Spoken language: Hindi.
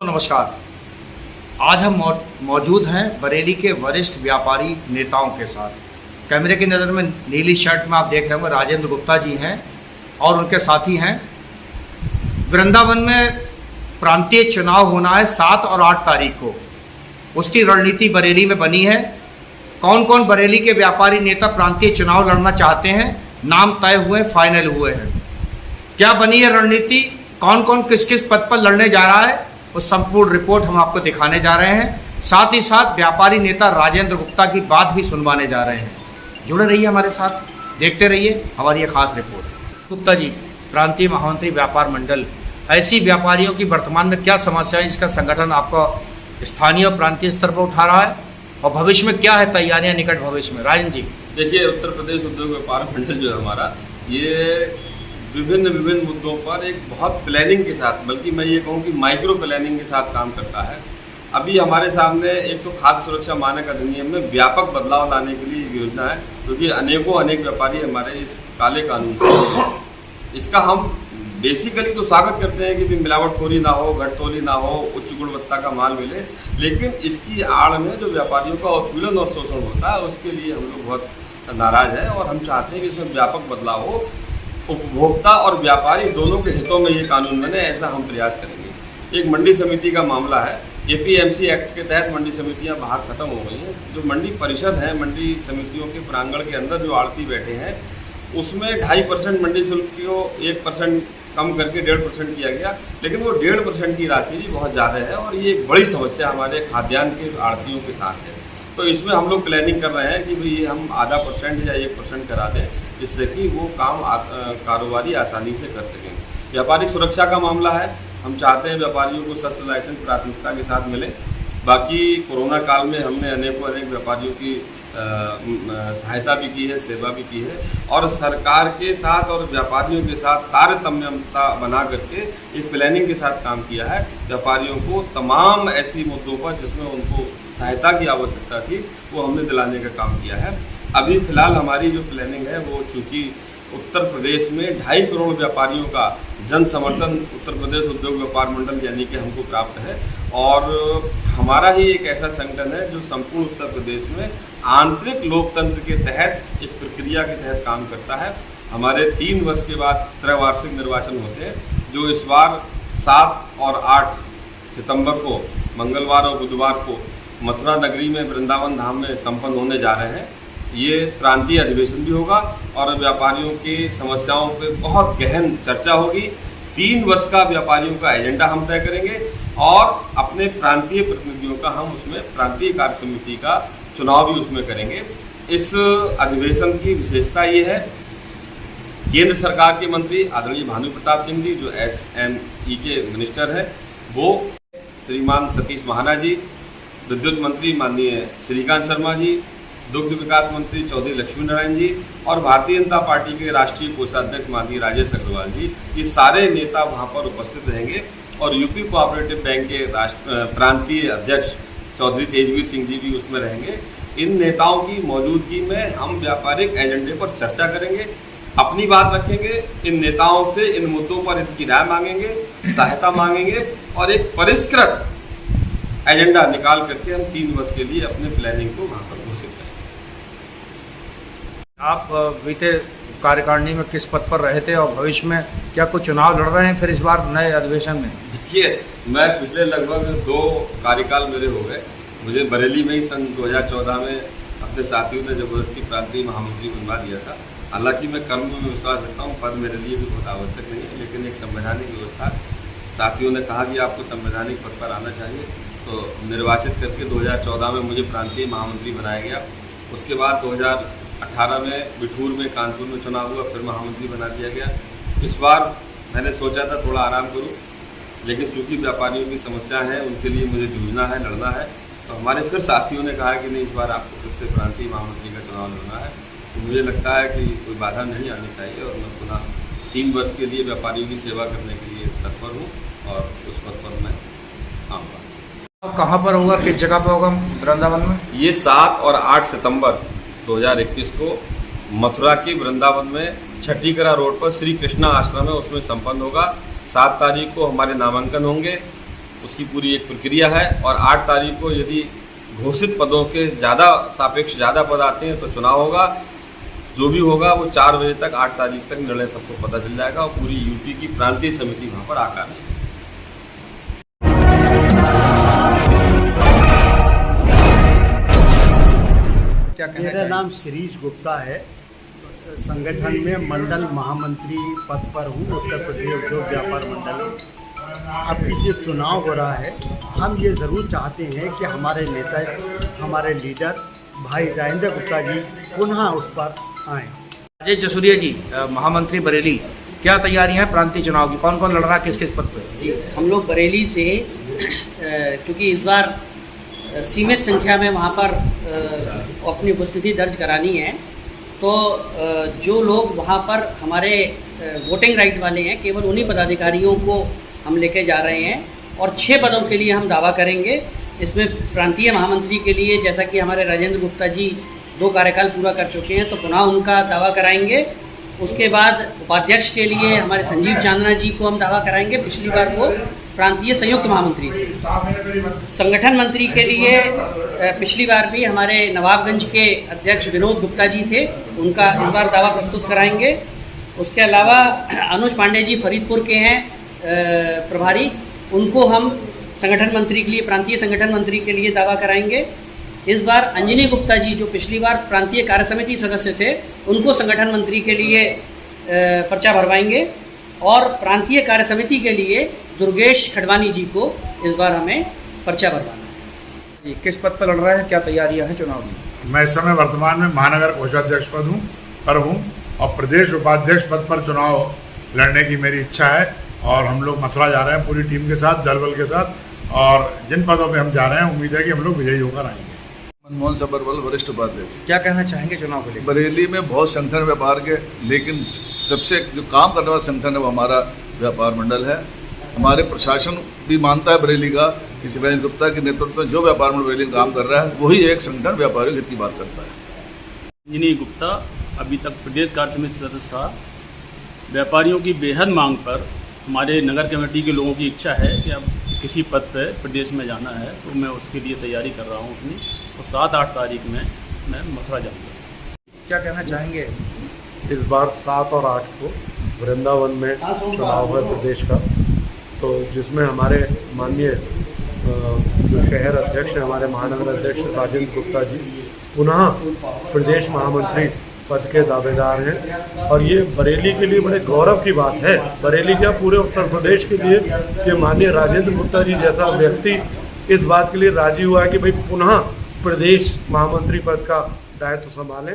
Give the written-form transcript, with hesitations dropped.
नमस्कार। आज हम मौजूद हैं बरेली के वरिष्ठ व्यापारी नेताओं के साथ। कैमरे की नज़र में नीली शर्ट में आप देख रहे होंगे राजेंद्र गुप्ता जी हैं और उनके साथी हैं। वृंदावन में प्रांतीय चुनाव होना है 7 और 8 तारीख को। उसकी रणनीति बरेली में बनी है। कौन कौन बरेली के व्यापारी नेता प्रांतीय चुनाव लड़ना चाहते हैं, नाम तय हुए, फाइनल हुए हैं। क्या बनी है रणनीति, कौन कौन किस किस पद पर लड़ने जा रहा है, उस संपूर्ण रिपोर्ट हम आपको दिखाने जा रहे हैं। साथ ही साथ व्यापारी नेता राजेंद्र गुप्ता की बात भी सुनवाने जा रहे हैं। जुड़े रहिए हमारे साथ, देखते रहिए हमारी ये खास रिपोर्ट। गुप्ता जी, प्रांतीय महामंत्री व्यापार मंडल, ऐसी व्यापारियों की वर्तमान में क्या समस्या है, इसका संगठन आपका स्थानीय और प्रांतीय स्तर पर उठा रहा है और भविष्य में क्या है तैयारियाँ निकट भविष्य में? राजेंद्र जी। देखिए, उत्तर प्रदेश उद्योग व्यापार मंडल जो है हमारा, ये विभिन्न मुद्दों पर एक बहुत प्लानिंग के साथ, बल्कि मैं ये कहूँ कि माइक्रो प्लानिंग के साथ काम करता है। अभी हमारे सामने एक तो खाद्य सुरक्षा मानक अधिनियम में व्यापक बदलाव लाने के लिए योजना है, क्योंकि अनेक व्यापारी हमारे इस काले कानून से, इसका हम बेसिकली तो स्वागत करते हैं कि मिलावटखोरी ना हो, घटतौली ना हो, उच्च गुणवत्ता का माल मिले, लेकिन इसकी आड़ में जो व्यापारियों का उत्पीड़न और शोषण होता है उसके लिए हम लोग बहुत नाराज हैं और हम चाहते हैं कि इसमें व्यापक बदलाव हो। उपभोक्ता और व्यापारी दोनों के हितों में ये कानून बने, ऐसा हम प्रयास करेंगे। एक मंडी समिति का मामला है। एपीएमसी एक्ट के तहत मंडी समितियां बाहर खत्म हो गई हैं। जो मंडी परिषद है, मंडी समितियों के प्रांगण के अंदर जो आड़ती बैठे हैं, उसमें 2.5% मंडी शुल्क को 1% कम करके 1.5% किया गया, लेकिन वो 1.5% की राशि भी बहुत ज़्यादा है और ये एक बड़ी समस्या हमारे खाद्यान्न के आड़तियों के साथ है। तो इसमें हम लोग प्लानिंग कर रहे हैं कि भाई हम आधा % या 1% करा दें, जिससे कि वो काम कारोबारी आसानी से कर सकें। व्यापारिक सुरक्षा का मामला है। हम चाहते हैं व्यापारियों को शस्त्र लाइसेंस प्राथमिकता के साथ मिले। बाकी कोरोना काल में हमने अनेक व्यापारियों की सहायता भी की है, सेवा भी की है और सरकार के साथ और व्यापारियों के साथ तारतम्यता बना करके एक प्लानिंग के साथ काम किया है। व्यापारियों को तमाम ऐसी मुद्दों पर जिसमें उनको सहायता की आवश्यकता थी, वो हमने दिलाने का काम किया है। अभी फ़िलहाल हमारी जो प्लानिंग है वो, चूँकि उत्तर प्रदेश में 2.5 करोड़ व्यापारियों का जन समर्थन उत्तर प्रदेश उद्योग व्यापार मंडल यानी कि हमको प्राप्त है और हमारा ही एक ऐसा संगठन है जो संपूर्ण उत्तर प्रदेश में आंतरिक लोकतंत्र के तहत एक प्रक्रिया के तहत काम करता है। हमारे 3 वर्ष के बाद त्रैवार्षिक निर्वाचन होते हैं, जो इस बार 7 और 8 सितंबर को, मंगलवार और बुधवार को मथुरा नगरी में वृंदावन धाम में संपन्न होने जा रहे हैं। ये प्रांतीय अधिवेशन भी होगा और व्यापारियों की समस्याओं पे बहुत गहन चर्चा होगी। 3 वर्ष का व्यापारियों का एजेंडा हम तय करेंगे और अपने प्रांतीय प्रतिनिधियों का हम उसमें प्रांतीय कार्य समिति का चुनाव भी उसमें करेंगे। इस अधिवेशन की विशेषता ये है, केंद्र सरकार के मंत्री आदरणीय भानु प्रताप सिंह जी, जो SME के मिनिस्टर हैं, वो श्रीमान सतीश महाना जी, विद्युत मंत्री माननीय श्रीकांत शर्मा जी, दुग्ध विकास मंत्री चौधरी लक्ष्मी नारायण जी और भारतीय जनता पार्टी के राष्ट्रीय कोषाध्यक्ष माननीय राजेश अग्रवाल जी, ये सारे नेता वहाँ पर उपस्थित रहेंगे और यूपी कोऑपरेटिव बैंक के प्रांतीय अध्यक्ष चौधरी तेजवीर सिंह जी भी उसमें रहेंगे। इन नेताओं की मौजूदगी में हम व्यापारिक एजेंडे पर चर्चा करेंगे, अपनी बात रखेंगे, इन नेताओं से इन मुद्दों पर इनकी राय मांगेंगे, सहायता मांगेंगे और एक परिष्कृत एजेंडा निकाल करके हम 3 वर्ष के लिए अपने प्लानिंग को वहाँ पर घोषित करेंगे। आप बीते कार्यकारिणी में किस पद पर रहे थे और भविष्य में क्या कुछ चुनाव लड़ रहे हैं फिर इस बार नए अधिवेशन में? देखिए, मैं पिछले लगभग 2 कार्यकाल मेरे हो गए। मुझे बरेली में ही सन 2014 में अपने साथियों ने जबरदस्ती प्रांतीय महामंत्री बनवा दिया था। हालांकि मैं कर्म में विश्वास रखता हूँ, पद मेरे लिए भी बहुत आवश्यक नहीं है, लेकिन एक संवैधानिक व्यवस्था, साथियों ने कहा कि आपको संवैधानिक पद पर आना चाहिए, तो निर्वाचित करके 2014 में मुझे प्रांतीय महामंत्री बनाया गया। उसके बाद 2018 में बिठूर में, कानपुर में चुनाव हुआ, फिर महामंत्री बना दिया गया। इस बार मैंने सोचा था थोड़ा आराम करूं, लेकिन चूंकि व्यापारियों की समस्या है, उनके लिए मुझे जूझना है, लड़ना है, तो हमारे फिर साथियों ने कहा कि नहीं, इस बार आपको फिर से प्रांतीय महामंत्री का चुनाव लड़ना है। तो मुझे लगता है कि कोई बाधा नहीं आनी चाहिए और मैं पुनः 3 वर्ष के लिए व्यापारियों की सेवा करने के लिए तत्पर हूँ और उस पद पर मैं आऊँगा। कहाँ पर होगा, किस जगह पर होगा वृंदावन में? ये 7 और 8 सितंबर 2021 को मथुरा के वृंदावन में छठीकरा रोड पर श्री कृष्णा आश्रम है, उसमें संपन्न होगा। 7 तारीख को हमारे नामांकन होंगे उसकी पूरी एक प्रक्रिया है। और 8 तारीख को यदि घोषित पदों के सापेक्ष ज़्यादा पद आते हैं तो चुनाव होगा। जो भी होगा वो 4 बजे तक 8 तारीख तक निर्णय सबको पता चल जाएगा और पूरी यूपी की प्रांतीय समिति वहाँ पर आकर है। क्या कहना मेरा चाहिए? नाम शिरीष गुप्ता है। संगठन में मंडल महामंत्री पद पर हूँ, उत्तर प्रदेश उद्योग व्यापार मंडल में। अब किसी चुनाव हो रहा है, हम ये ज़रूर चाहते हैं कि हमारे नेता, हमारे लीडर भाई राजेंद्र गुप्ता जी पुनः उस पर आएँ। राजेश जसूरिया जी, महामंत्री बरेली, क्या तैयारियां हैं प्रांतीय चुनाव की? कौन कौन लड़ रहा है, किस किस पद पर? हम लोग बरेली से, क्योंकि इस बार सीमित संख्या में वहाँ पर अपनी उपस्थिति दर्ज करानी है, तो जो लोग वहाँ पर हमारे वोटिंग राइट वाले हैं, केवल उन्हीं पदाधिकारियों को हम लेके जा रहे हैं और 6 पदों के लिए हम दावा करेंगे। इसमें प्रांतीय महामंत्री के लिए, जैसा कि हमारे राजेंद्र गुप्ता जी 2 कार्यकाल पूरा कर चुके हैं, तो पुनः उनका दावा कराएंगे। उसके बाद उपाध्यक्ष के लिए हमारे संजीव चांदना जी को हम दावा कराएंगे। पिछली बार वो प्रांतीय संयुक्त महामंत्री थे। संगठन मंत्री के लिए पिछली बार भी हमारे नवाबगंज के अध्यक्ष विनोद गुप्ता जी थे, उनका इस बार दावा प्रस्तुत कराएंगे। उसके अलावा अनुज पांडे जी फरीदपुर के हैं प्रभारी, उनको हम संगठन मंत्री के लिए, प्रांतीय संगठन मंत्री के लिए दावा कराएंगे। इस बार अंजनी गुप्ता जी, जो पिछली बार प्रांतीय कार्य समिति सदस्य थे, उनको संगठन मंत्री के लिए पर्चा भरवाएंगे। और प्रांतीय कार्य समिति के लिए दुर्गेश खडवानी जी को इस बार हमें पर्चा भरवाना है। जी, किस पद पर लड़ रहे हैं, क्या तैयारियां हैं चुनाव की? मैं इस समय वर्तमान में महानगर कोषाध्यक्ष पर हूँ और प्रदेश उपाध्यक्ष पद पर चुनाव लड़ने की मेरी इच्छा है। और हम लोग मथुरा जा रहे हैं पूरी टीम के साथ, दल बल के साथ, और जिन पदों पे हम जा रहे हैं उम्मीद है कि हम लोग विजयी होकर आएंगे। मनमोहन सबरवाल, वरिष्ठ उपाध्यक्ष। क्या कहना चाहेंगे चुनाव को लेकर? बरेली में बहुत संगठन व्यापार के, लेकिन सबसे जो काम करने वाला संगठन है वो हमारा व्यापार मंडल है। हमारे प्रशासन भी मानता है बरेली का कि राजेंद्र गुप्ता के नेतृत्व में जो व्यापार मंडल बरेली में काम कर रहा है वही एक संगठन व्यापारियों की बात करता है। अंजनी गुप्ता अभी तक प्रदेश कार्य समिति सदस्य था। व्यापारियों की बेहद मांग पर हमारे नगर कमेटी के लोगों की इच्छा है कि अब किसी पद पर प्रदेश में जाना है, तो मैं उसके लिए तैयारी कर रहा हूँ अपनी। तो 7-8 तारीख में मैं मथुरा जाऊँगा। क्या कहना चाहेंगे? इस बार 7 और 8 को वृंदावन में चुनाव है प्रदेश का, तो जिसमें हमारे माननीय जो शहर अध्यक्ष हैं, हमारे महानगर अध्यक्ष राजेंद्र गुप्ता जी पुनः प्रदेश महामंत्री पद के दावेदार हैं। और ये बरेली के लिए बड़े गौरव की बात है, बरेली क्या पूरे उत्तर प्रदेश के लिए, कि माननीय राजेंद्र गुप्ता जी जैसा व्यक्ति इस बात के लिए राजी हुआ है कि भाई पुनः प्रदेश महामंत्री पद का दायित्व संभालें।